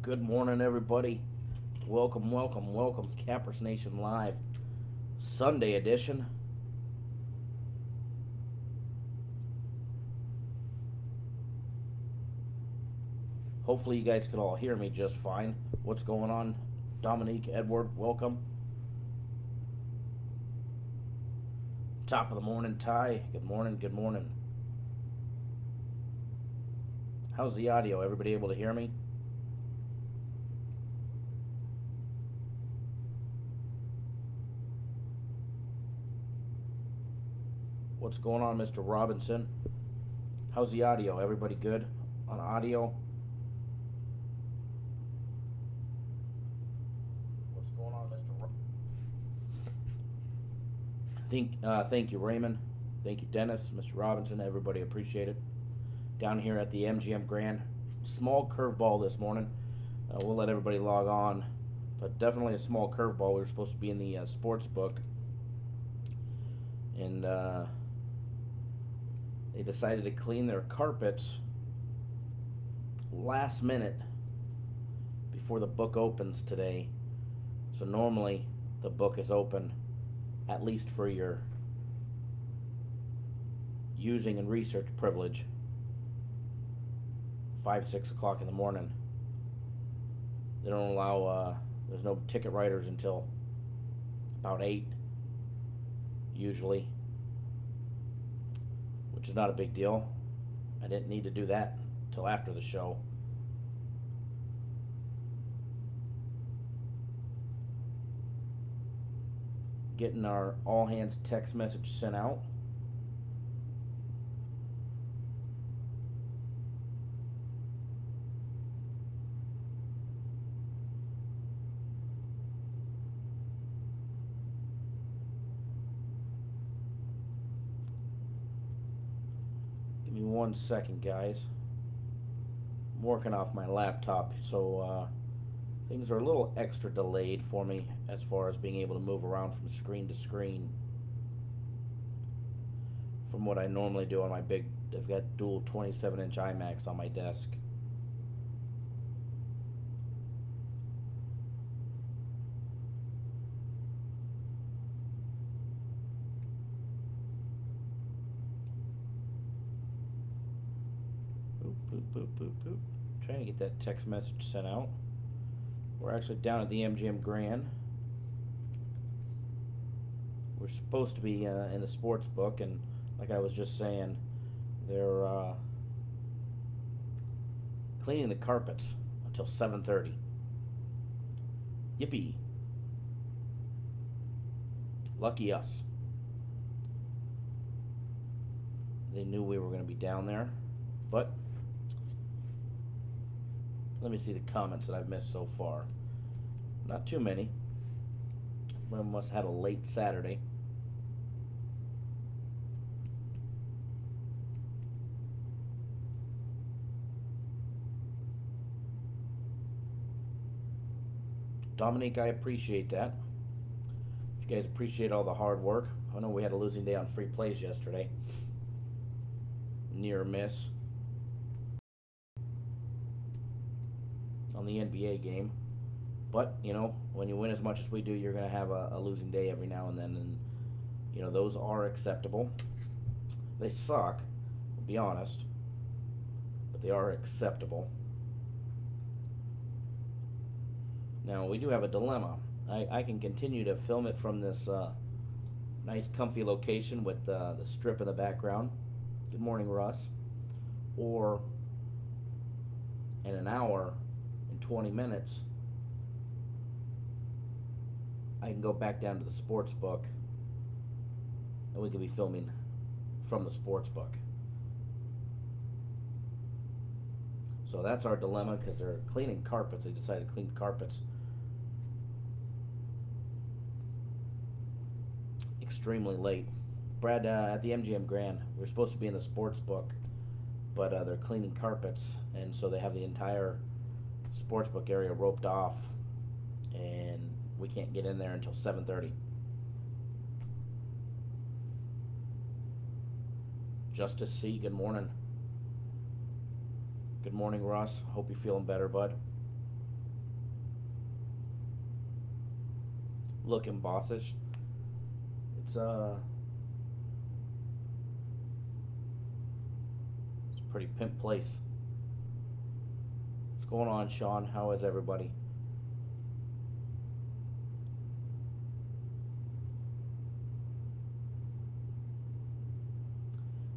Good morning, everybody. Welcome, welcome, welcome. Cappers Nation Live, Sunday edition. Hopefully, you guys can all hear me just fine. What's going on? Dominique, Edward, welcome. Top of the morning, Ty. Good morning, good morning. How's the audio? Everybody able to hear me? What's going on, Mr. Robinson? How's the audio? Everybody good on audio? What's going on, Mr. Thank you, Raymond. Thank you, Dennis, Mr. Robinson. Everybody appreciate it. Down here at the MGM Grand. Small curveball this morning. We'll let everybody log on. But definitely a small curveball. We were supposed to be in the sports book. And they decided to clean their carpets last minute before the book opens today. So normally the book is open at least for your using and research privilege 5-6 o'clock in the morning. They don't allow there's no ticket writers until about 8 usually, which is not a big deal. I didn't need to do that till after the show. Getting our all hands text message sent out. Give me 1 second, guys. I'm working off my laptop, so things are a little extra delayed for me as far as being able to move around from screen to screen from what I normally do on my big, I've got dual 27-inch iMacs on my desk. Boop, boop, boop, boop, boop. Trying to get that text message sent out. We're actually down at the MGM Grand. We're supposed to be in the sports book, and like I was just saying, they're cleaning the carpets until 7:30. Yippee. Lucky us. They knew we were going to be down there, but let me see the comments that I've missed so far. Not too many. We must have had a late Saturday. Dominique, I appreciate that. If you guys appreciate all the hard work. I know we had a losing day on free plays yesterday. Near miss on the NBA game. But, you know, when you win as much as we do, you're going to have a losing day every now and then. And, you know, those are acceptable. They suck, to be honest. But they are acceptable. Now, we do have a dilemma. I can continue to film it from this nice, comfy location with the strip in the background. Good morning, Russ. Or in an hour and 20 minutes, I can go back down to the sports book and we could be filming from the sports book. So that's our dilemma, because they're cleaning carpets. They decided to clean carpets extremely late. Brad, at the MGM Grand, we're supposed to be in the sports book, but they're cleaning carpets, and so they have the entire sports book area roped off, and we can't get in there until 7:30. Justice C, good morning. Good morning, Russ. Hope you're feeling better, bud. looking bossish. It's a pretty pimp place. What's going on, Sean? How is everybody?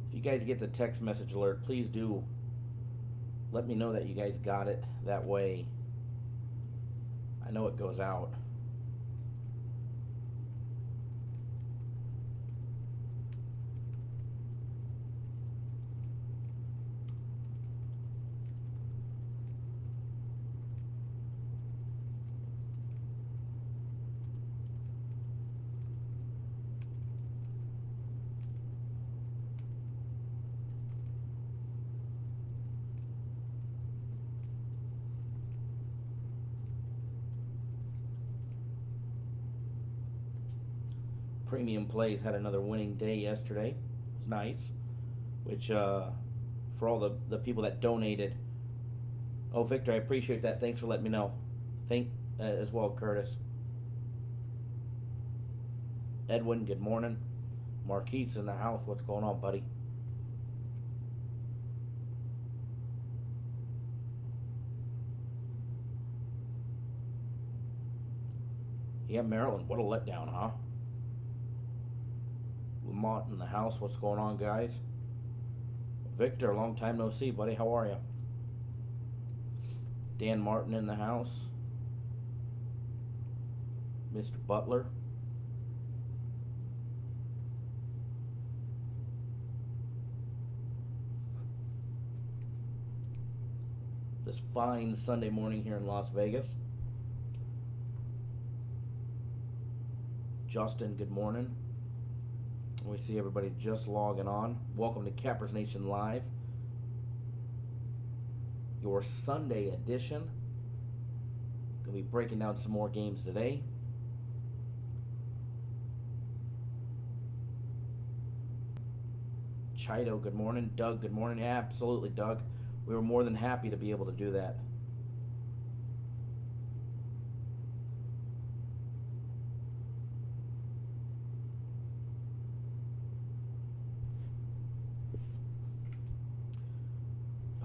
If you guys get the text message alert, please do let me know that you guys got it. That way I know it goes out. Premium Plays had another winning day yesterday. It was nice. Which, for all the people that donated. Oh, Victor, I appreciate that. Thanks for letting me know. Thank as well, Curtis. Edwin, good morning. Marquise in the house. What's going on, buddy? Yeah, Maryland. What a letdown, huh? Lamont in the house. What's going on, guys? Victor, long time no see, buddy. How are you? Dan Martin in the house. Mr. Butler. This fine Sunday morning here in Las Vegas. Justin, good morning. We see everybody just logging on. Welcome to Cappers Nation Live, your Sunday edition. Gonna be breaking down some more games today. Chido, good morning. Doug, good morning. Yeah, absolutely, Doug. We were more than happy to be able to do that.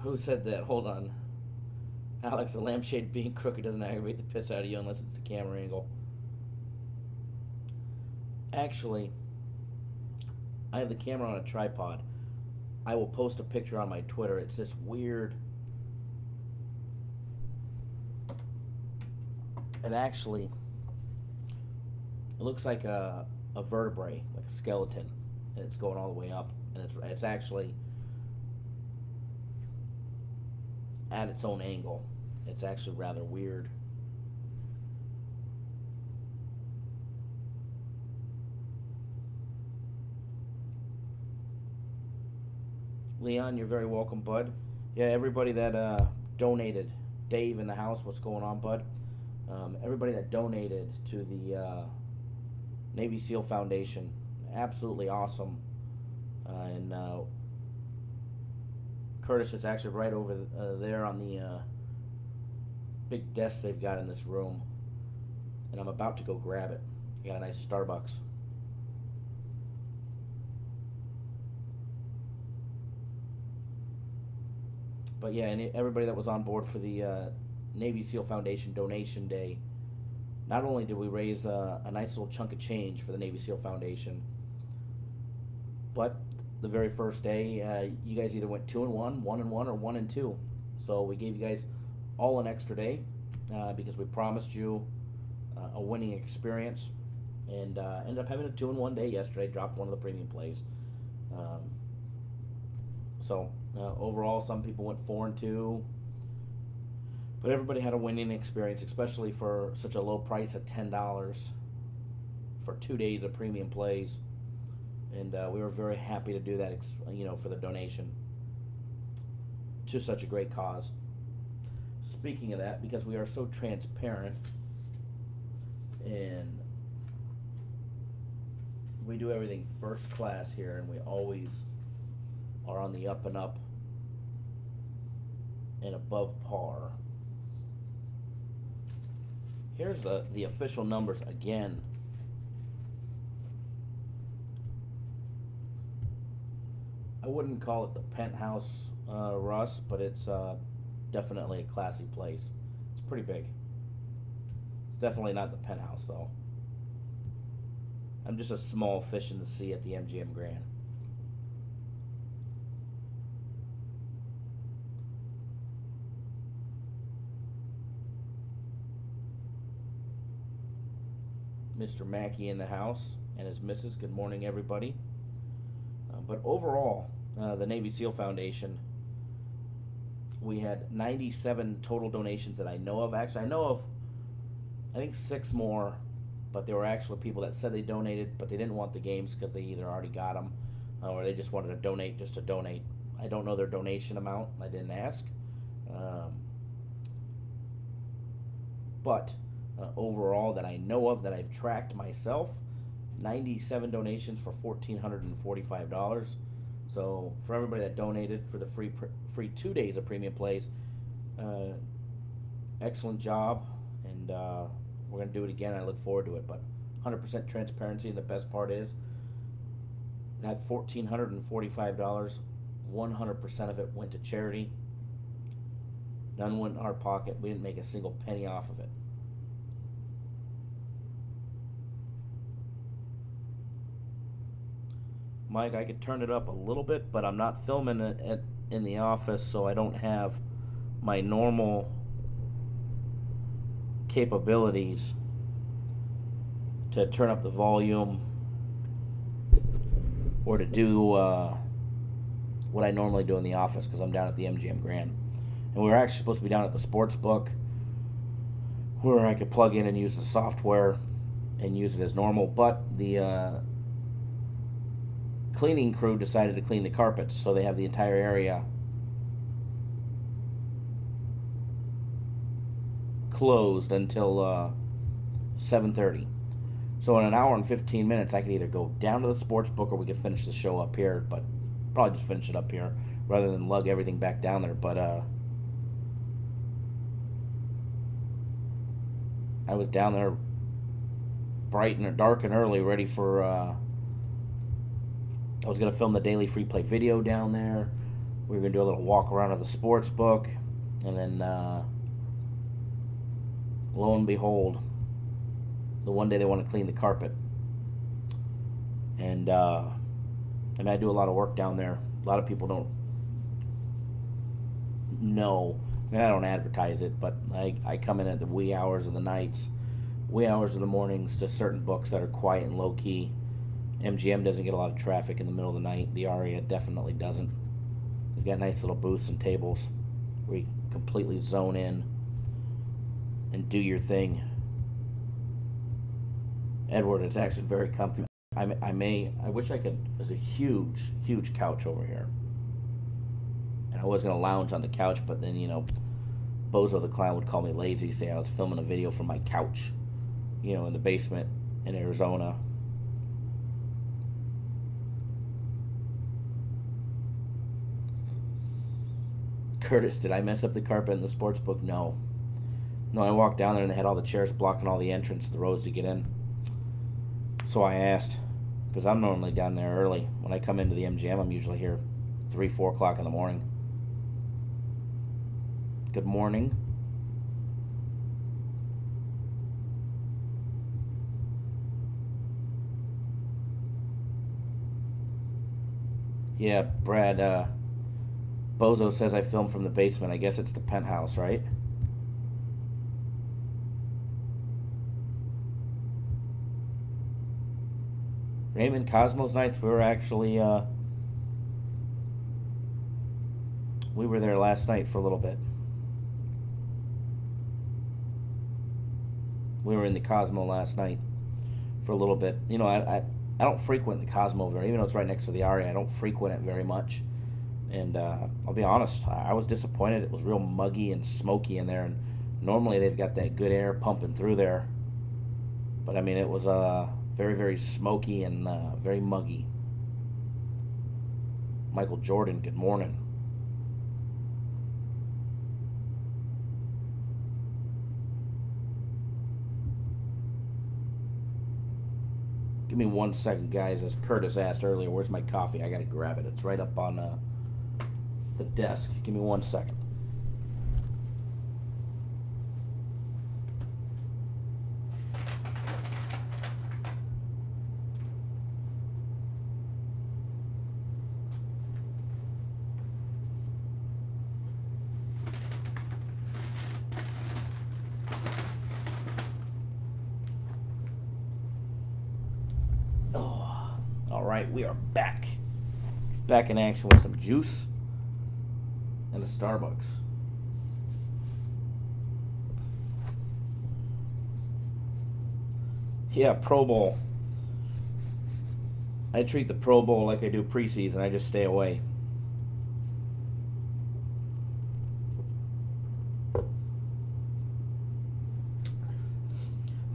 Who said that? Hold on. Alex, the lampshade being crooked doesn't aggravate the piss out of you unless it's the camera angle. Actually, I have the camera on a tripod. I will post a picture on my Twitter. It's this weird... It actually... It looks like a vertebrae, like a skeleton. And it's going all the way up. And it's actually... at its own angle. It's actually rather weird. Leon, you're very welcome, bud. Yeah, everybody that donated. Dave in the house, what's going on, bud? Everybody that donated to the Navy SEAL Foundation, absolutely awesome. And Curtis, it's actually right over there on the big desk they've got in this room. And I'm about to go grab it. I got a nice Starbucks. But yeah, and everybody that was on board for the Navy SEAL Foundation donation day, not only did we raise a nice little chunk of change for the Navy SEAL Foundation, but the very first day, you guys either went 2-1, 1-1, or 1-2. So we gave you guys all an extra day because we promised you a winning experience, and ended up having a 2-1 day yesterday. Dropped one of the premium plays. So overall, some people went 4-2, but everybody had a winning experience, especially for such a low price at $10 for 2 days of premium plays. And we were very happy to do that, for the donation to such a great cause. Speaking of that, because we are so transparent and we do everything first class here, and we always are on the up and up and above par. Here's the official numbers again I wouldn't call it the penthouse, Russ, but it's definitely a classy place. It's pretty big. It's definitely not the penthouse, though. I'm just a small fish in the sea at the MGM Grand. Mr. Mackey in the house and his missus. Good morning, everybody. But overall, the Navy SEAL Foundation, we had 97 total donations that I know of. Actually, I know of, I think 6 more, but there were actually people that said they donated, but they didn't want the games because they either already got them or they just wanted to donate just to donate. I don't know their donation amount. I didn't ask. But overall, that I know of, that I've tracked myself, 97 donations for $1,445. So for everybody that donated for the free 2 days of premium plays, excellent job, and we're going to do it again. I look forward to it, but 100% transparency, and the best part is that $1,445, 100% of it went to charity. None went in our pocket. We didn't make a single penny off of it. Mike, I could turn it up a little bit, but I'm not filming it in the office, so I don't have my normal capabilities to turn up the volume or to do what I normally do in the office, because I'm down at the MGM Grand. And we were actually supposed to be down at the sports book where I could plug in and use the software and use it as normal, but the cleaning crew decided to clean the carpets, so they have the entire area closed until 7:30. So in an hour and 15 minutes, I could either go down to the sports book or we could finish the show up here, but probably just finish it up here rather than lug everything back down there. But I was down there bright and dark and early, ready for I was going to film the daily free play video down there. We were going to do a little walk around of the sports book, and then lo and behold, the one day they want to clean the carpet. And I mean, I do a lot of work down there. A lot of people don't know. I mean, I don't advertise it, but I come in at the wee hours of the nights, wee hours of the mornings to certain books that are quiet and low-key. MGM doesn't get a lot of traffic in the middle of the night. The Aria definitely doesn't. They've got nice little booths and tables where you completely zone in and do your thing. Edward, it's actually very comfy. I wish I could. There's a huge couch over here, and I was gonna lounge on the couch, but then, you know, Bozo the Clown would call me lazy, say I was filming a video from my couch, you know, in the basement in Arizona. Curtis, did I mess up the carpet in the sports book? No. No, I walked down there and they had all the chairs blocking all the entrance, the rows to get in. So I asked, because I'm normally down there early. When I come into the MGM, I'm usually here 3, 4 o'clock in the morning. Good morning. Yeah, Brad, Bozo says I filmed from the basement. I guess it's the penthouse, right? Raymond, Cosmos Nights, we were actually, we were there last night for a little bit. We were in the Cosmo last night for a little bit. You know, I don't frequent the Cosmo very, even though it's right next to the Aria, I don't frequent it very much. And I'll be honest, I was disappointed. It was real muggy and smoky in there, and normally they've got that good air pumping through there. But I mean, it was very smoky and very muggy. Michael Jordan, good morning. Give me 1 second, guys. As Curtis asked earlier, where's my coffee? I gotta grab it. It's right up on the desk. Give me 1 second. Alright, we are back. Back in action with some juice and a Starbucks. Yeah, Pro Bowl. I treat the Pro Bowl like I do preseason. I just stay away.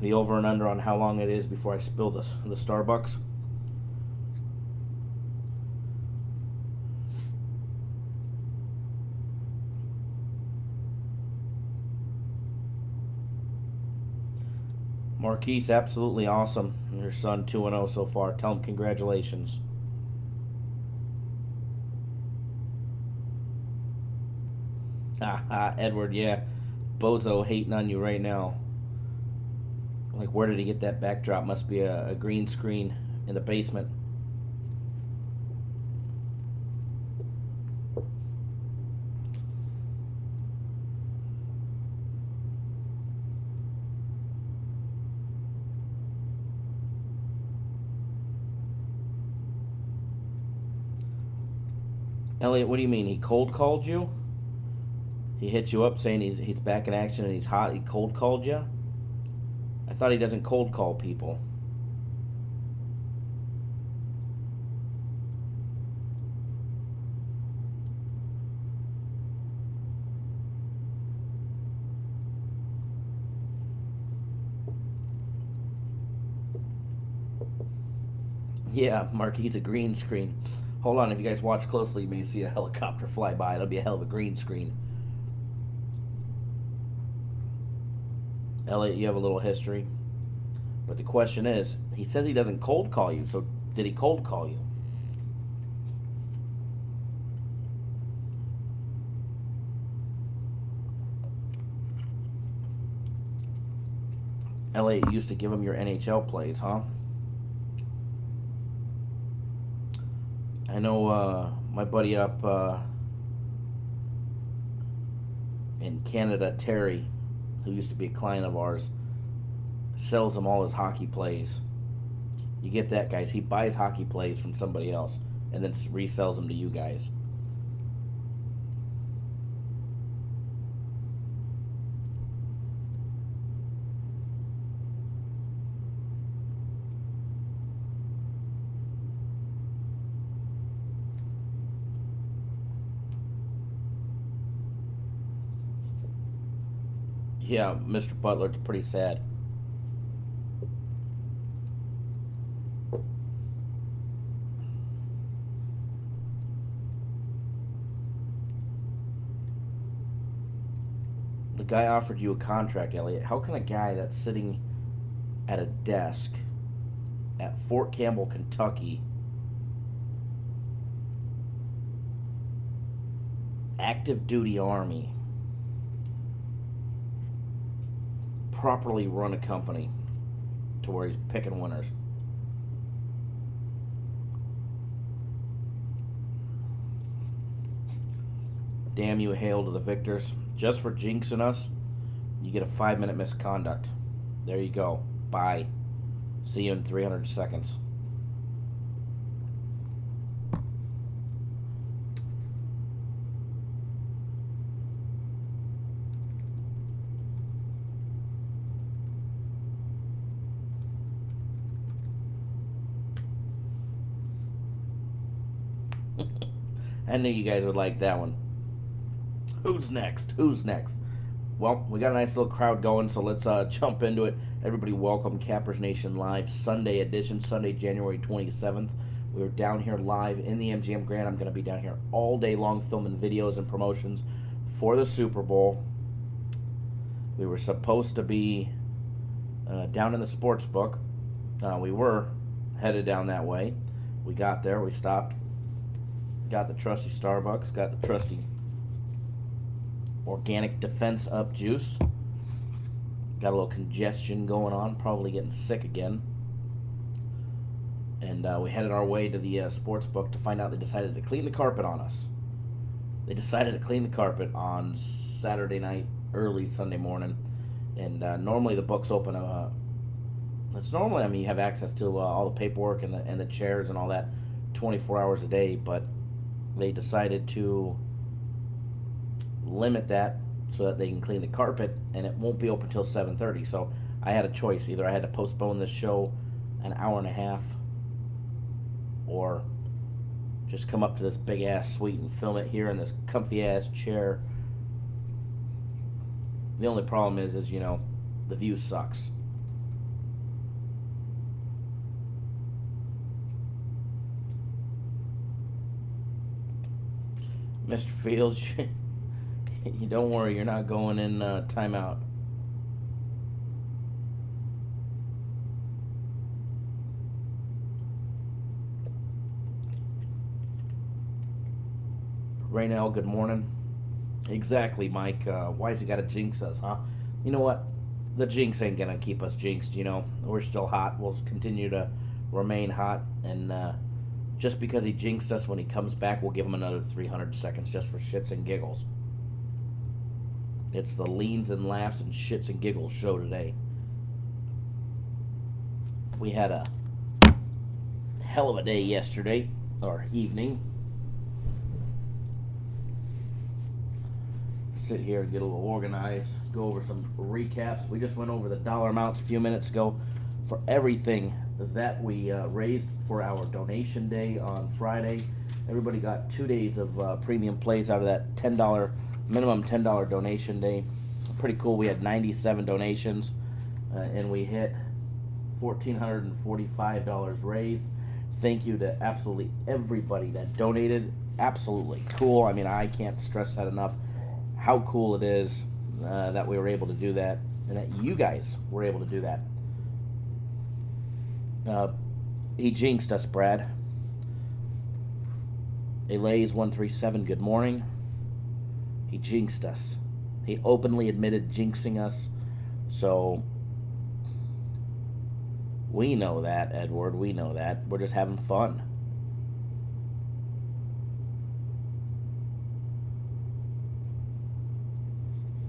The over and under on how long it is before I spill the Starbucks. Marquise, absolutely awesome. Your son 2-0 so far. Tell him congratulations. Haha, Edward, yeah. Bozo hating on you right now. Like, where did he get that backdrop? Must be a green screen in the basement. Elliot, what do you mean? He cold called you? He hit you up saying he's back in action and he's hot. He cold called you? I thought he doesn't cold call people. Yeah, Marquis, a green screen. Hold on, if you guys watch closely, you may see a helicopter fly by. That'll be a hell of a green screen. Elliot, you have a little history. But the question is, he says he doesn't cold call you, so did he cold call you? Elliot, used to give him your NHL plays, huh? I know my buddy up in Canada, Terry, who used to be a client of ours, sells him all his hockey plays. You get that, guys. He buys hockey plays from somebody else and then resells them to you guys. Yeah, Mr. Butler, it's pretty sad. The guy offered you a contract, Elliot. How can a guy that's sitting at a desk at Fort Campbell, Kentucky, active duty Army, properly run a company to where he's picking winners? Damn you, hail to the victors. Just for jinxing us, you get a 5-minute misconduct. There you go. Bye. See you in 300 seconds. I knew you guys would like that one. Who's next? Who's next? Well, we got a nice little crowd going, so let's jump into it. Everybody welcome Cappers Nation Live Sunday edition, Sunday, January 27th. We're down here live in the MGM Grand. I'm going to be down here all day long filming videos and promotions for the Super Bowl. We were supposed to be down in the sports book. We were headed down that way. We got there, we stopped, got the trusty Starbucks, got the trusty organic Defense Up juice. Got a little congestion going on, probably getting sick again. And we headed our way to the sports book to find out they decided to clean the carpet on us. They decided to clean the carpet on Saturday night, early Sunday morning. And normally the books open. It's normally, I mean, you have access to all the paperwork and the chairs and all that 24 hours a day. But they decided to limit that so that they can clean the carpet, and it won't be open until 7:30. So I had a choice. Either I had to postpone this show an hour and a half, or just come up to this big-ass suite and film it here in this comfy-ass chair. The only problem is, you know, the view sucks. Mr. Fields, you don't worry, you're not going in timeout. Raynell, good morning. Exactly, Mike. Why's he got to jinx us, huh? You know what? The jinx ain't going to keep us jinxed, you know. We're still hot. We'll continue to remain hot. And just because he jinxed us, when he comes back, we'll give him another 300 seconds just for shits and giggles. It's the leans and laughs and shits and giggles show today. We had a hell of a day yesterday, or evening. Sit here and get a little organized, go over some recaps. We just went over the dollar amounts a few minutes ago for everything that we raised for our donation day on Friday. Everybody got 2 days of premium plays out of that $10 minimum $10 donation day. Pretty cool. We had 97 donations, and we hit $1,445 raised. Thank you to absolutely everybody that donated. Absolutely cool. I mean, I can't stress that enough. How cool it is that we were able to do that, and that you guys were able to do that. He jinxed us, Brad. Elays 137, good morning. He jinxed us. He openly admitted jinxing us. So we know that, Edward. We know that. We're just having fun.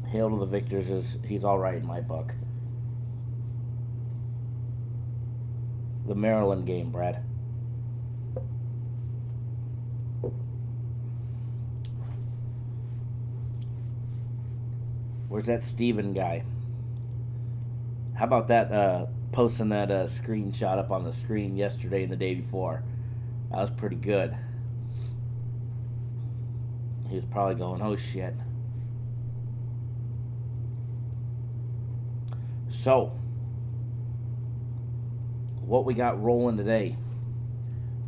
Hail to the victors. He's all right in my book. The Maryland game, Brad. Where's that Steven guy? How about that posting that screenshot up on the screen yesterday and the day before? That was pretty good. He was probably going, oh shit. So, what we got rolling today.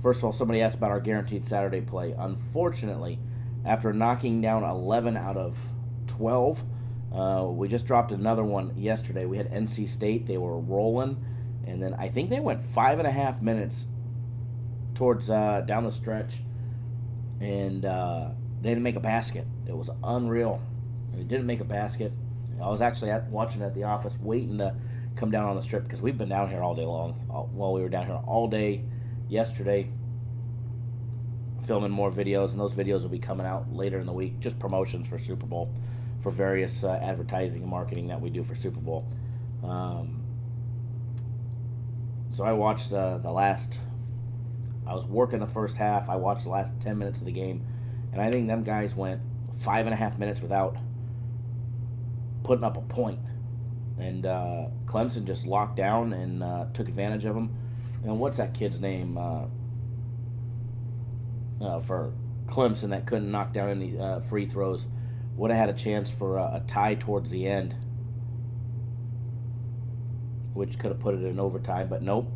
First of all, somebody asked about our guaranteed Saturday play. Unfortunately, after knocking down 11 out of 12, we just dropped another one yesterday. We had NC State. They were rolling, and then I think they went 5.5 minutes towards down the stretch, and they didn't make a basket. It was unreal. They didn't make a basket. I was actually watching at the office, waiting to come down on the strip, because we've been down here all day long. Well, we were down here all day yesterday filming more videos, and those videos will be coming out later in the week, just promotions for Super Bowl, for various advertising and marketing that we do for Super Bowl. So I watched the last, I was working the first half, I watched the last 10 minutes of the game, and I think them guys went 5.5 minutes without putting up a point. And Clemson just locked down and took advantage of them. And what's that kid's name for Clemson that couldn't knock down any free throws? Would have had a chance for a tie towards the end, which could have put it in overtime. But nope.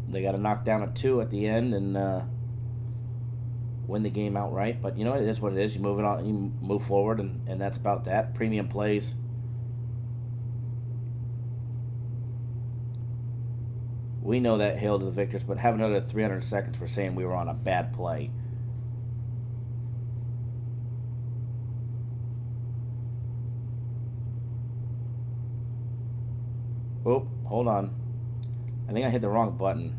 They got to knock down a 2 at the end and win the game outright. But you know, it is what it is. You move it on, you move forward, and that's about that. Premium plays. We know that, hail to the victors, but have another 300 seconds for saying we were on a bad play. Oh, hold on. I think I hit the wrong button.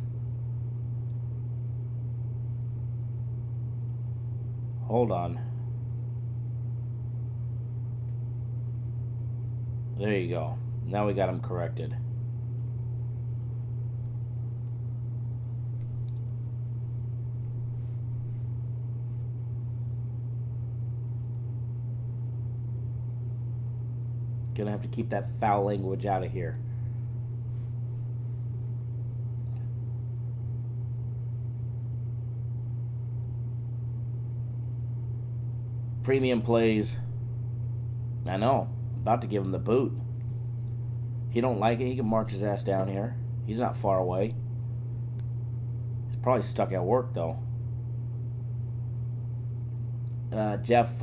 Hold on. There you go. Now we got them corrected. Gonna have to keep that foul language out of here. Premium plays. I know. I'm about to give him the boot. If he don't like it, he can march his ass down here. He's not far away. He's probably stuck at work, though. Jeff,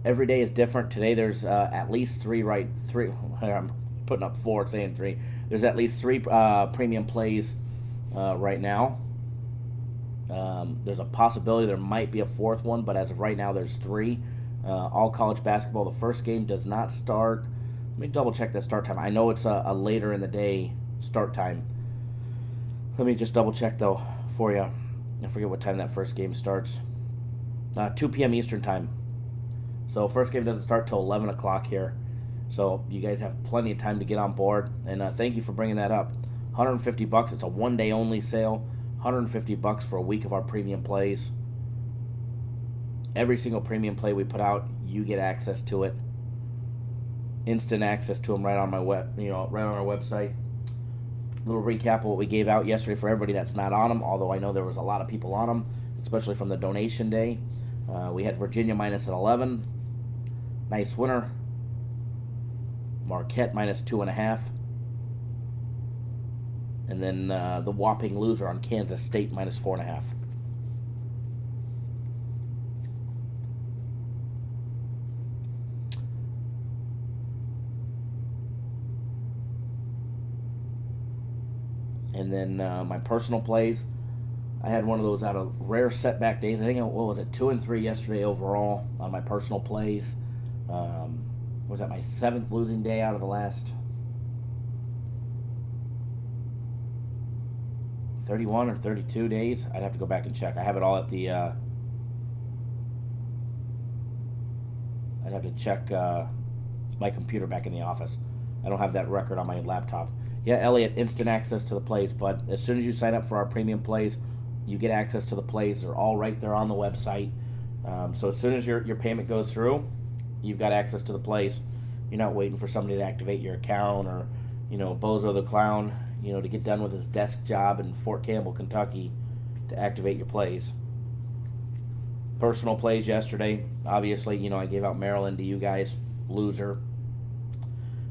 every day is different. Today there's at least three. I'm putting up 4, saying 3. There's at least 3 premium plays right now. There's a possibility there might be a 4th one, but as of right now, there's 3. All college basketball. The first game does not start. Let me double check that start time. I know it's a later in the day start time. Let me just double check though for you. I forget what time that first game starts. 2 p.m. Eastern time. So first game doesn't start till 11 o'clock here. So you guys have plenty of time to get on board. And thank you for bringing that up. $150. It's a one-day only sale. $150 for a week of our premium plays. Every single premium play we put out, you get access to it. Instant access to them right on my right on our website. Little recap of what we gave out yesterday for everybody that's not on them. Although I know there was a lot of people on them, especially from the donation day. We had Virginia minus an 11. Nice winner. Marquette minus 2.5. And then the whopping loser on Kansas State minus 4.5. And then my personal plays, I had one of those out of rare setback days. I think, what was it, 2 and 3 yesterday overall on my personal plays. Was that my 7th losing day out of the last 31 or 32 days? I'd have to go back and check. I have it all at the, I'd have to check my computer back in the office. I don't have that record on my laptop. Yeah, Elliot, instant access to the plays, but as soon as you sign up for our premium plays, you get access to the plays. They're all right there on the website. So as soon as your payment goes through, you've got access to the plays. You're not waiting for somebody to activate your account or, Bozo the Clown, to get done with his desk job in Fort Campbell, Kentucky to activate your plays. Personal plays yesterday, obviously, I gave out Maryland to you guys, loser.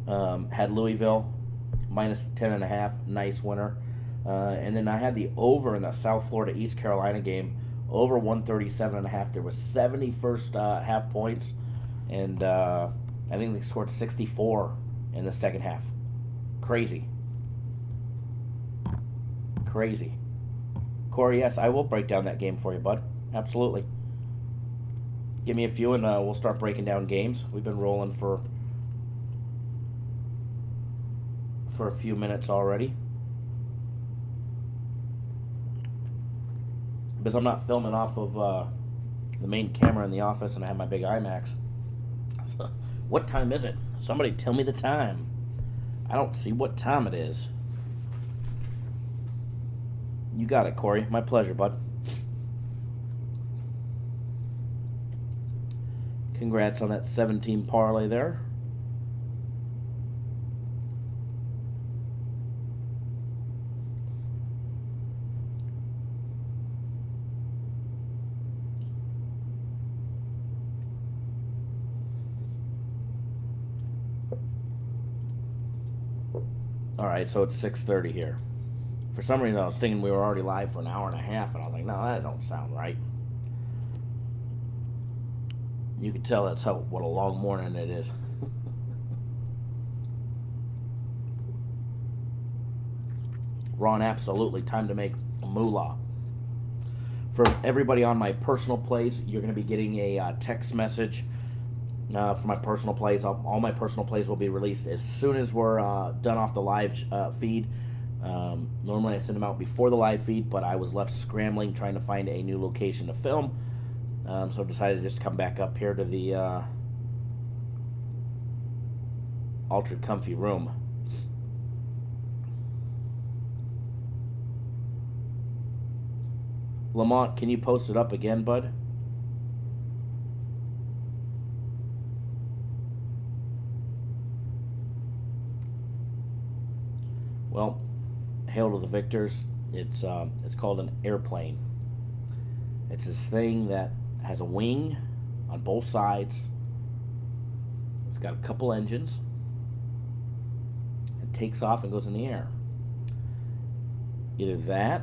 Had Louisville minus 10.5, nice winner. And then I had the over in the South Florida East Carolina game, over 137.5. There was 70 first half points, and I think they scored 64 in the second half. Crazy. Crazy. Corey, yes, I will break down that game for you, bud. Absolutely. Give me a few and we'll start breaking down games. We've been rolling for a few minutes already. Because I'm not filming off of the main camera in the office and I have my big IMAX. So, what time is it? Somebody tell me the time. I don't see what time it is. You got it, Corey. My pleasure, bud. Congrats on that 17 parlay there. Alright, so it's 6:30 here. For some reason, I was thinking we were already live for an hour and a half, and I was like, no, that don't sound right. You can tell that's what a long morning it is. Ron, absolutely. Time to make moolah. For everybody on my personal plays, you're going to be getting a text message for my personal plays. All my personal plays will be released as soon as we're done off the live feed. Normally I send them out before the live feed, but I was left scrambling trying to find a new location to film. So I decided to just come back up here to the ultra comfy room. Lamont, can you post it up again, bud? Well, hail to the victors. It's called an airplane. It's this thing that has a wing on both sides. It's got a couple engines. It takes off and goes in the air. Either that,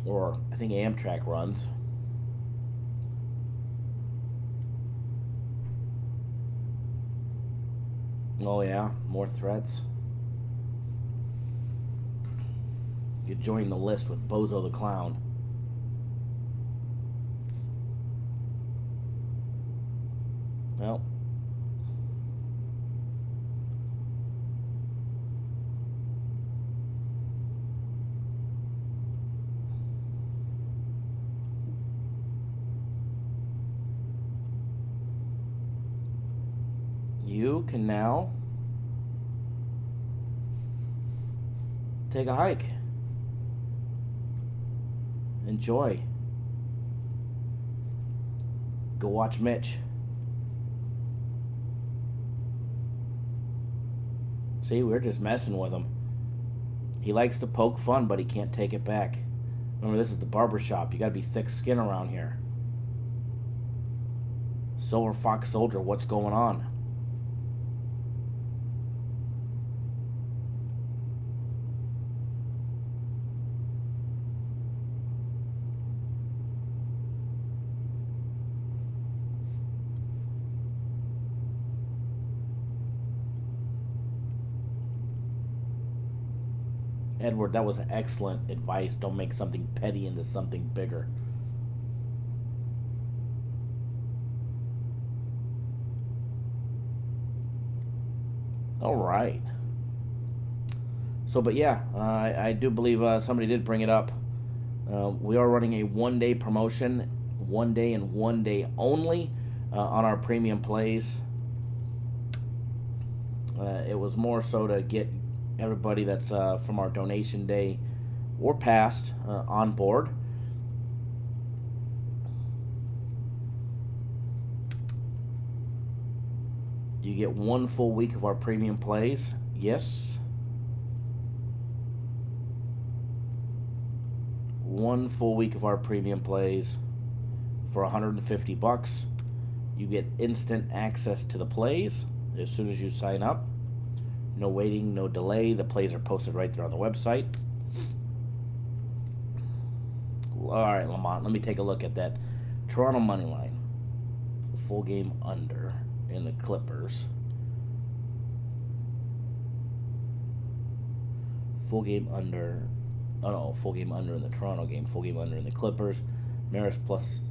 or I think Amtrak runs. Oh yeah, more threats. You could join the list with Bozo the Clown. Well, you can now take a hike. Enjoy. Go watch Mitch. See, we're just messing with him. He likes to poke fun, but he can't take it back. Remember, this is the barber shop. You gotta be thick skin around here. Silver Fox Soldier, what's going on? Edward, that was excellent advice. Don't make something petty into something bigger. All right. So, but yeah, I do believe somebody did bring it up. We are running a one-day promotion, 1 day and 1 day only on our premium plays. It was more so to get everybody that's from our donation day or past on board. You get 1 full week of our premium plays. Yes. 1 full week of our premium plays for $150. You get instant access to the plays as soon as you sign up. No waiting, no delay. The plays are posted right there on the website. All right, Lamont, let me take a look at that Toronto money line. The full game under in the Clippers. Full game under. Oh no, full game under in the Toronto game. Full game under in the Clippers. Maris plus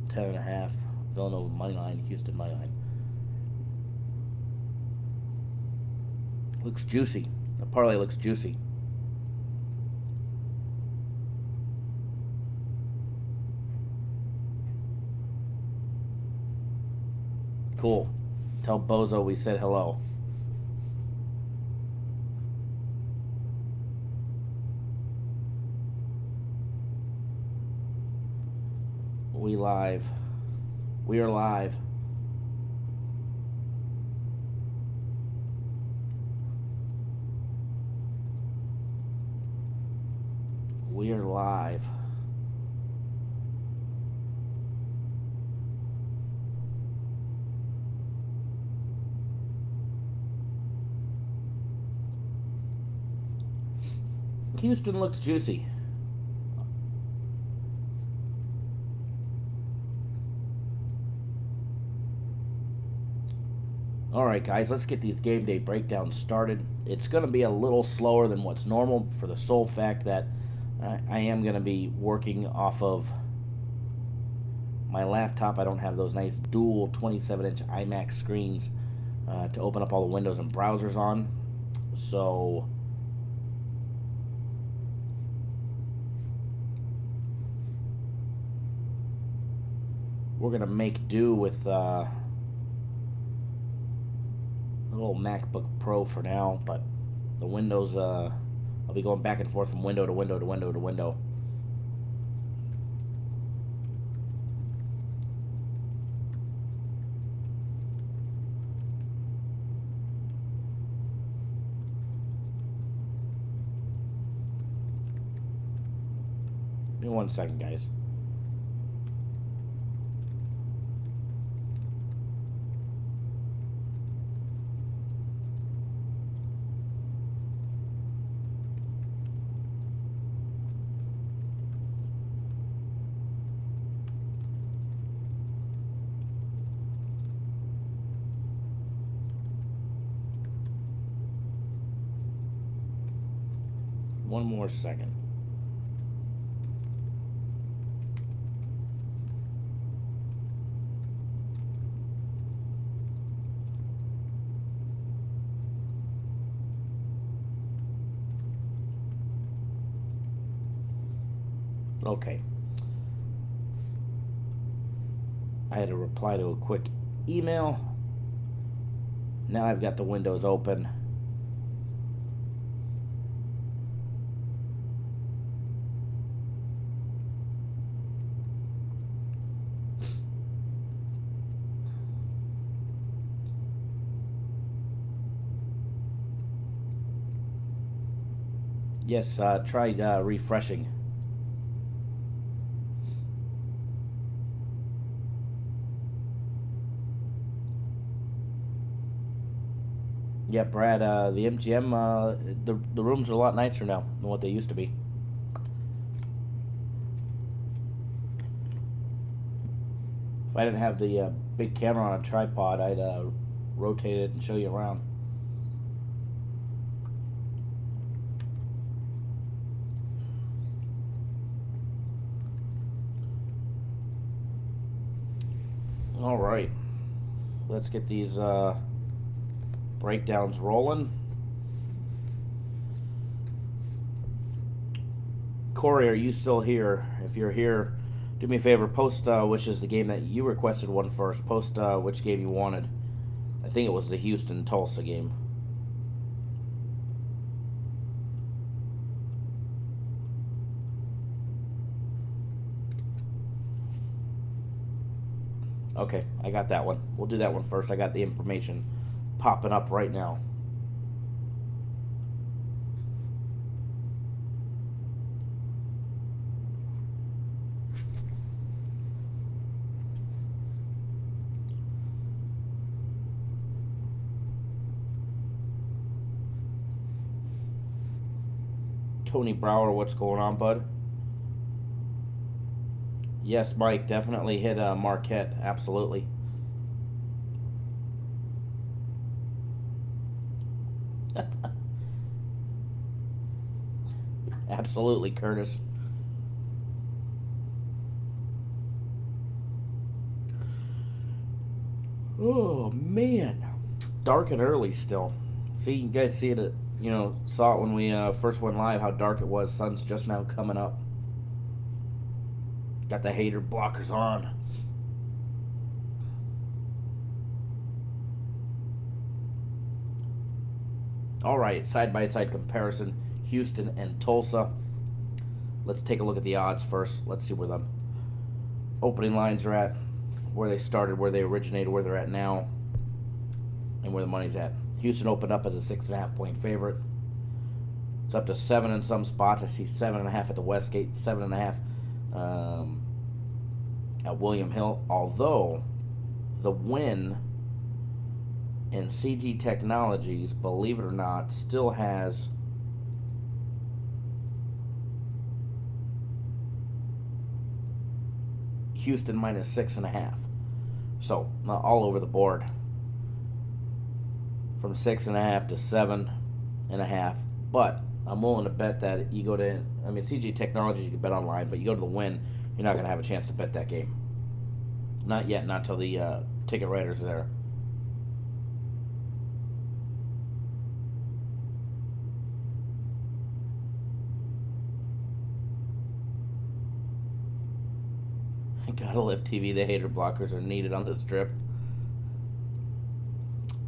10.5. Villanova money line. Houston money line. Looks juicy. The parlay looks juicy. Cool. Tell Bozo we said hello. We live. We are live. We are live. Houston looks juicy. Alright guys, let's get these game day breakdowns started. It's going to be a little slower than what's normal for the sole fact that I am going to be working off of my laptop. I don't have those nice dual 27-inch iMac screens to open up all the windows and browsers on. So we're going to make do with a little MacBook Pro for now, but the windows, I'll be going back and forth from window to window to window to window. Give me 1 second, guys. One more second. Okay. I had to reply to a quick email. Now I've got the windows open. Yes, try refreshing. Yeah, Brad, the MGM, the rooms are a lot nicer now than what they used to be. If I didn't have the big camera on a tripod, I'd rotate it and show you around. All right, let's get these breakdowns rolling. Corey, are you still here? If you're here, do me a favor, post which is the game that you requested one first. Post which game you wanted. I think it was the Houston-Tulsa game. Okay, I got that one. We'll do that one first. I got the information popping up right now. Tony Brower, what's going on, bud? Yes, Mike, definitely hit Marquette. Absolutely. Absolutely, Curtis. Oh, man. Dark and early still. See, you guys see it, saw it when we first went live, how dark it was. Sun's just now coming up. Got the hater blockers on. All right, side-by-side comparison, Houston and Tulsa. Let's take a look at the odds first. Let's see where the opening lines are at, where they started, where they originated, where they're at now, and where the money's at. Houston opened up as a 6.5-point favorite. It's up to 7 in some spots. I see 7.5 at the Westgate, 7.5 at William Hill. Although the win in CG Technologies, believe it or not, still has Houston minus 6.5. So, all over the board. from 6.5 to 7.5. But I'm willing to bet that you go to, I mean, CG Technologies, you can bet online, but you go to the Win, you're not going to have a chance to bet that game. Not yet, not until the ticket writers are there. Gotta live TV. The hater blockers are needed on this strip.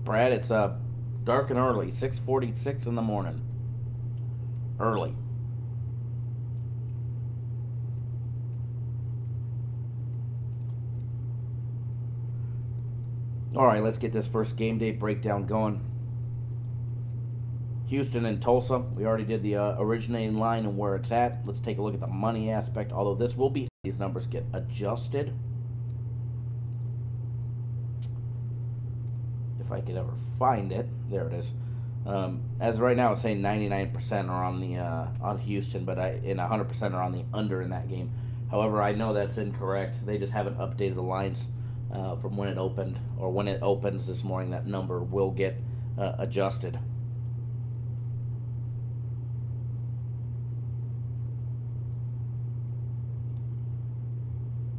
Brad, it's dark and early. 6:46 in the morning. Early. All right, let's get this first game day breakdown going. Houston and Tulsa. We already did the originating line and where it's at. Let's take a look at the money aspect, although this will be, these numbers get adjusted. If I could ever find it. There it is. As of right now, it's saying 99% are on the on Houston, but and 100% are on the under in that game. However, I know that's incorrect. They just haven't updated the lines from when it opened, or when it opens this morning. That number will get adjusted.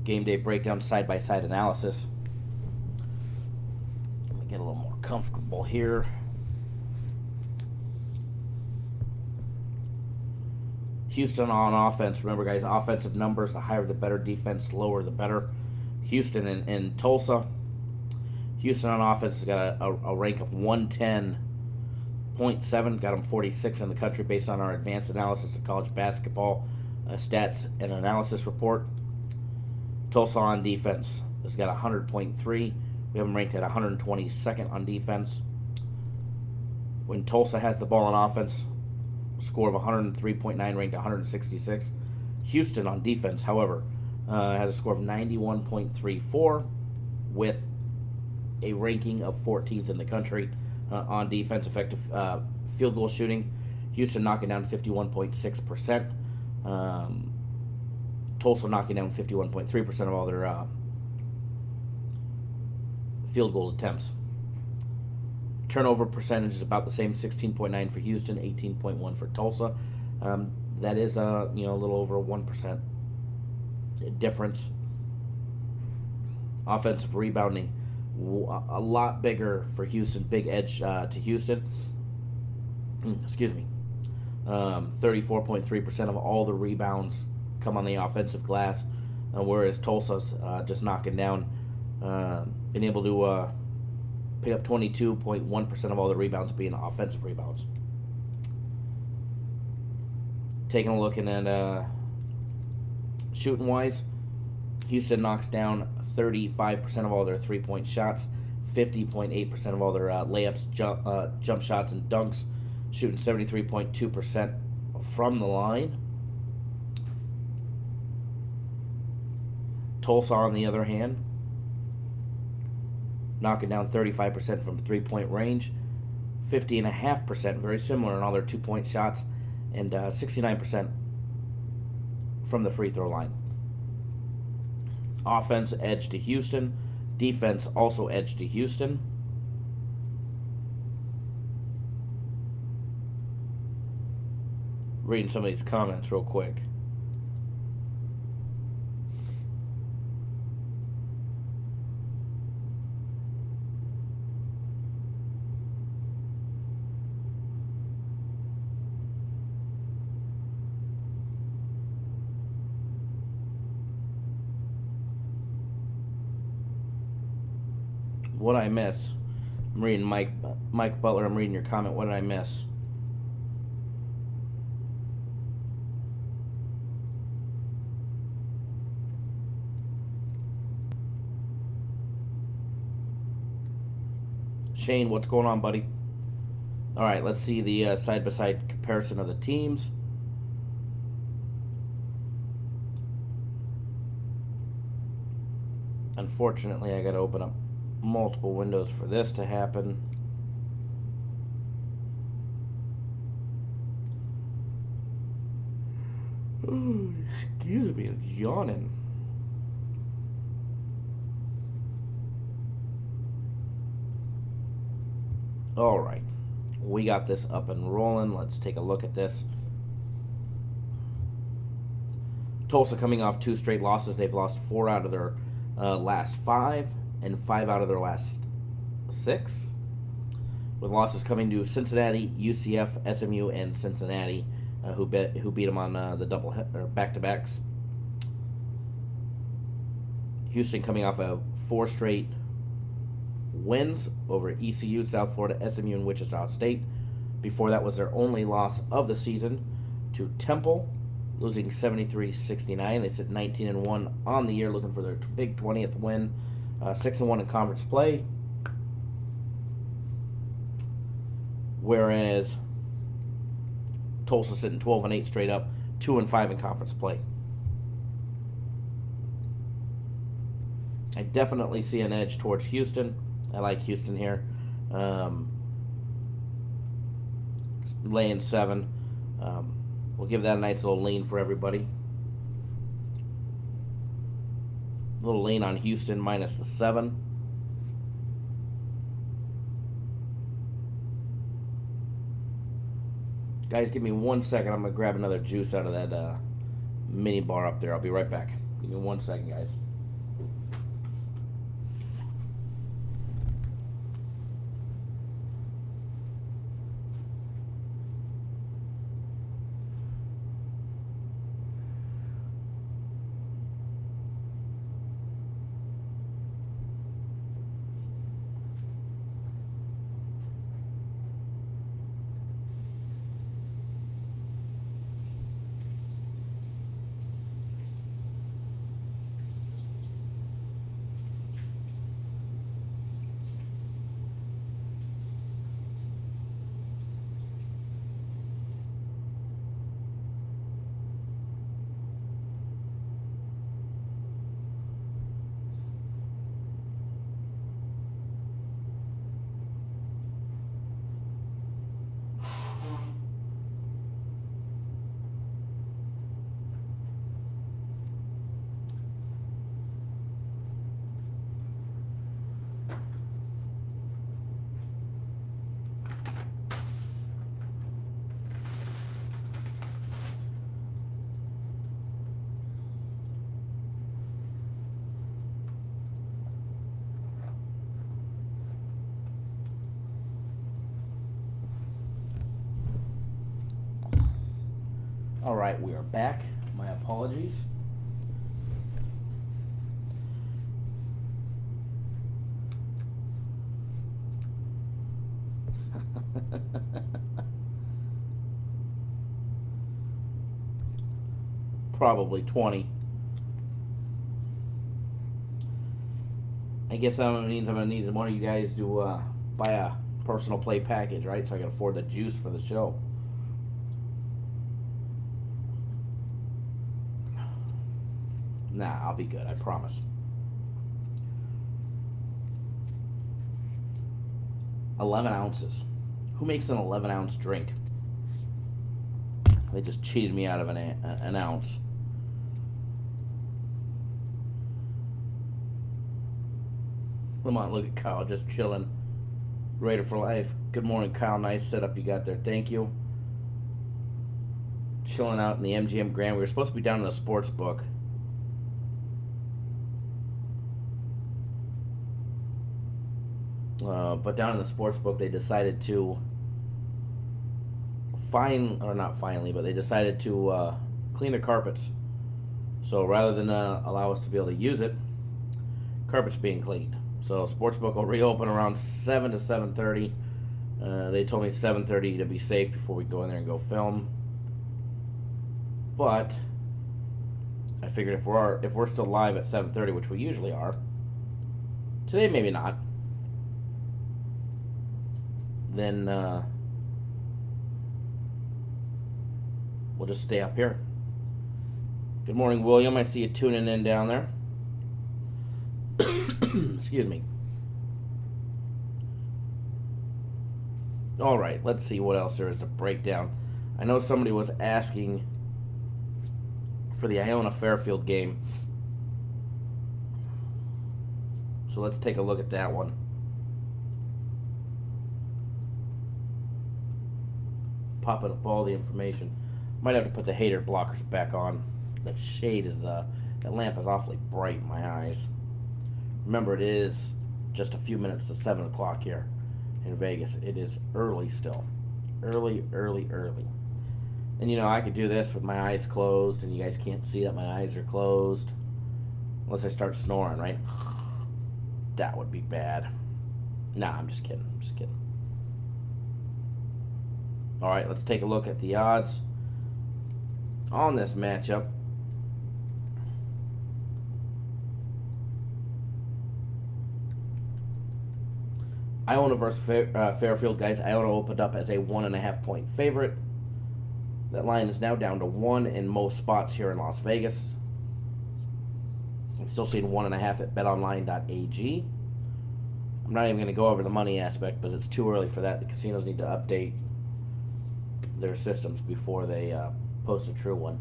Game day breakdown, side-by-side analysis. Let me get a little more comfortable here. Houston on offense. Remember, guys, offensive numbers, the higher the better. Defense, lower the better. Houston and Tulsa. Houston on offense has got a rank of 110.7. Got them 46 in the country based on our advanced analysis of college basketball stats and analysis report. Tulsa on defense has got 100.3. We have them ranked at 122nd on defense. When Tulsa has the ball on offense, score of 103.9, ranked 166. Houston on defense, however, has a score of 91.34 with a ranking of 14th in the country on defense. Effective field goal shooting, Houston knocking down 51.6%. Tulsa knocking down 51.3% of all their field goal attempts. Turnover percentage is about the same, 16.9 for Houston, 18.1 for Tulsa. That is a little over a 1% difference. Offensive rebounding, a lot bigger for Houston, big edge to Houston. Excuse me. 34.3% of all the rebounds come on the offensive glass, whereas Tulsa's just knocking down, been able to pick up 22.1% of all the rebounds being offensive rebounds. Taking a look at shooting wise, Houston knocks down 35% of all their 3-point shots, 50.8% of all their layups, jump shots, and dunks, shooting 73.2% from the line. Tulsa, on the other hand, knocking down 35% from 3-point range, 50.5%, very similar in all their 2-point shots, and 69% from the free throw line. Offense edge to Houston, defense also edge to Houston. Reading some of these comments real quick. What I miss? I'm reading Mike Butler. I'm reading your comment. What did I miss? Shane, what's going on, buddy? All right, let's see the side-by-side comparison of the teams. Unfortunately, I got to open up multiple windows for this to happen. Oh, excuse me, I'm yawning. All right. We got this up and rolling. Let's take a look at this. Tulsa coming off 2 straight losses. They've lost 4 out of their last 5 and 5 out of their last 6. With losses coming to Cincinnati, UCF, SMU, and Cincinnati, who beat them on the back-to-backs. Houston coming off of 4 straight wins over ECU, South Florida, SMU, and Wichita State. Before that was their only loss of the season to Temple, losing 73-69. They sit 19-1 on the year, looking for their big 20th win. 6-1 in conference play. Whereas Tulsa sitting 12-8 straight up, 2-5 in conference play. I definitely see an edge towards Houston. I like Houston here. Laying 7. We'll give that a nice little lean for everybody. A little lean on Houston minus the 7. Guys, give me 1 second. I'm going to grab another juice out of that mini bar up there. I'll be right back. Give me 1 second, guys. All right, we are back. My apologies. Probably 20. I guess that means I'm going to need one of you guys to buy a personal play package, right? So I can afford the juice for the show. Nah, I'll be good, I promise. $11 ounces. Who makes an 11-ounce drink? They just cheated me out of an ounce. Come on, look at Kyle just chilling. Ready for life. Good morning, Kyle. Nice setup you got there. Thank you. Chilling out in the MGM Grand. We were supposed to be down in the sports book. But down in the sports book, they decided to they decided to clean the carpets. So rather than allow us to be able to use it, carpet's being cleaned. So sportsbook will reopen around 7 to 7:30. They told me 7:30 to be safe before we go in there and go film. But I figured if we're still live at 7:30, which we usually are, today maybe not, then we'll just stay up here. Good morning, William. I see you tuning in down there. Excuse me. All right, let's see what else there is to break down. I know somebody was asking for the Iona Fairfield game, so let's take a look at that one. popping up all the information. Might have to put the hater blockers back on. That shade is, that lamp is awfully bright in my eyes. Remember, it is just a few minutes to 7 o'clock here in Vegas. It is early still. Early. And you know, I could do this with my eyes closed, and you guys can't see that my eyes are closed. Unless I start snoring, right? That would be bad. Nah, I'm just kidding. Alright, let's take a look at the odds on this matchup. Iona versus Fairfield, guys. Iona opened up as a 1.5 point favorite. That line is now down to 1 in most spots here in Las Vegas. I'm still seeing 1.5 at betonline.ag. I'm not even going to go over the money aspect because it's too early for that. The casinos need to update their systems before they post a true one.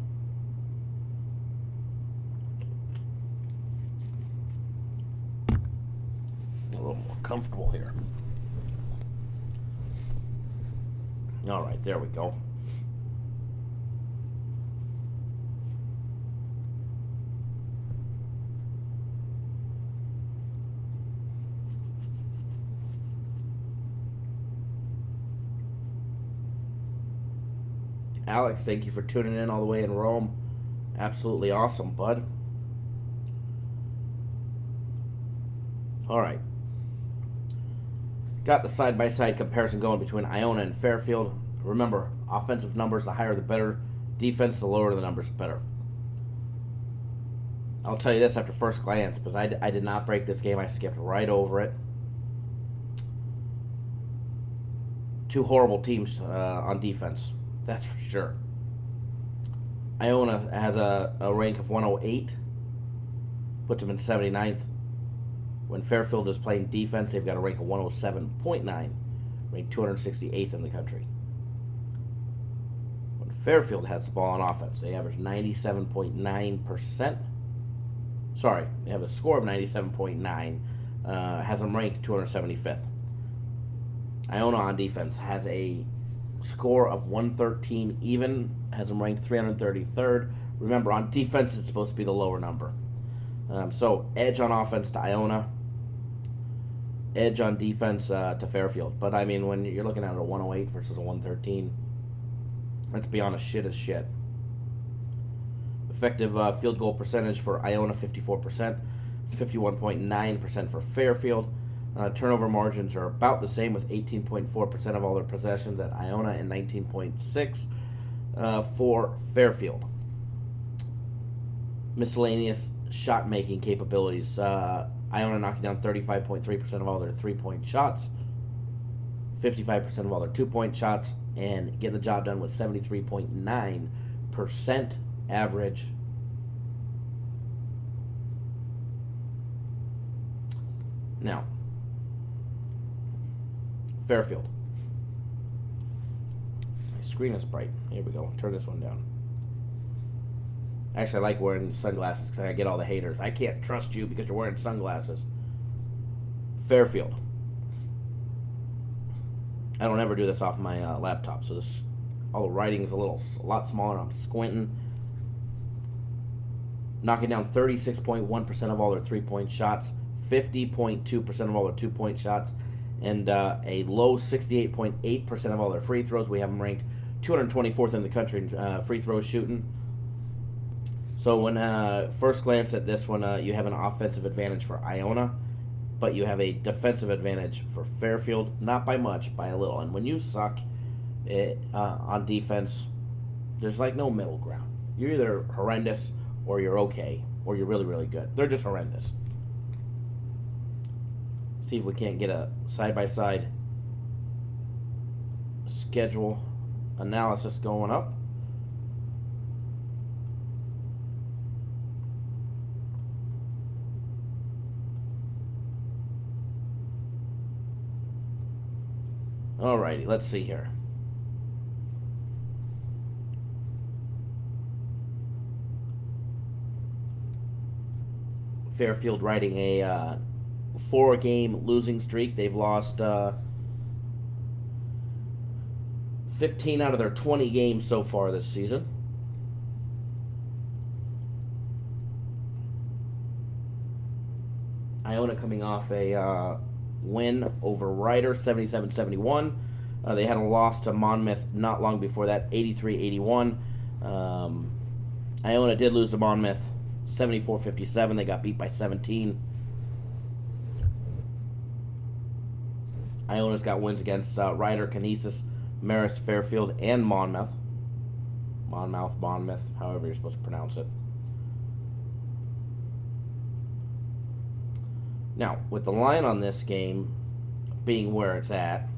A little more comfortable here. All right, there we go. Alex, thank you for tuning in all the way in Rome. Absolutely awesome, bud. All right. Got the side-by-side comparison going between Iona and Fairfield. Remember, offensive numbers, the higher the better. Defense, the lower the numbers, the better. I'll tell you this after first glance, because I did not break this game. I skipped right over it. Two horrible teams on defense. That's for sure. Iona has a rank of 108. Puts them in 79th. When Fairfield is playing defense, they've got a rank of 107.9. Ranked 268th in the country. When Fairfield has the ball on offense, they average 97.9%. Sorry, they have a score of 97.9. Has them ranked 275th. Iona on defense has a score of 113 even, has them ranked 333rd. Remember, on defense, it's supposed to be the lower number. So, edge on offense to Iona, edge on defense to Fairfield. But, I mean, when you're looking at a 108 versus a 113, let's be honest, shit is shit. Effective field goal percentage for Iona, 54%, 51.9% for Fairfield. Turnover margins are about the same, with 18.4% of all their possessions at Iona and 19.6% for Fairfield. Miscellaneous shot-making capabilities. Iona knocking down 35.3% of all their three-point shots, 55% of all their two-point shots, and getting the job done with 73.9% average. Now, Fairfield. My screen is bright. Here we go. Turn this one down. Actually, I like wearing sunglasses because I get all the haters. I can't trust you because you're wearing sunglasses. Fairfield. I don't ever do this off my laptop, so this all the writing is a lot smaller. I'm squinting. Knocking down 36.1% of all their three-point shots, 50.2% of all their two-point shots, and a low 68.8% of all their free throws. We have them ranked 224th in the country in free throw shooting. So when first glance at this one, you have an offensive advantage for Iona, but you have a defensive advantage for Fairfield. Not by much, by a little. And when you suck on defense, there's like no middle ground. You're either horrendous or you're okay, or you're really, really good. They're just horrendous. See if we can't get a side-by-side schedule analysis going up. Alrighty, let's see here. Fairfield riding a 4-game losing streak. They've lost 15 out of their 20 games so far this season. Iona coming off a win over Ryder, 77-71. They had a loss to Monmouth not long before that, 83-81. Iona did lose to Monmouth, 74-57. They got beat by 17. Iona's got wins against Ryder, Canisius, Marist, Fairfield, and Monmouth. Monmouth, however you're supposed to pronounce it. Now, with the line on this game being where it's at,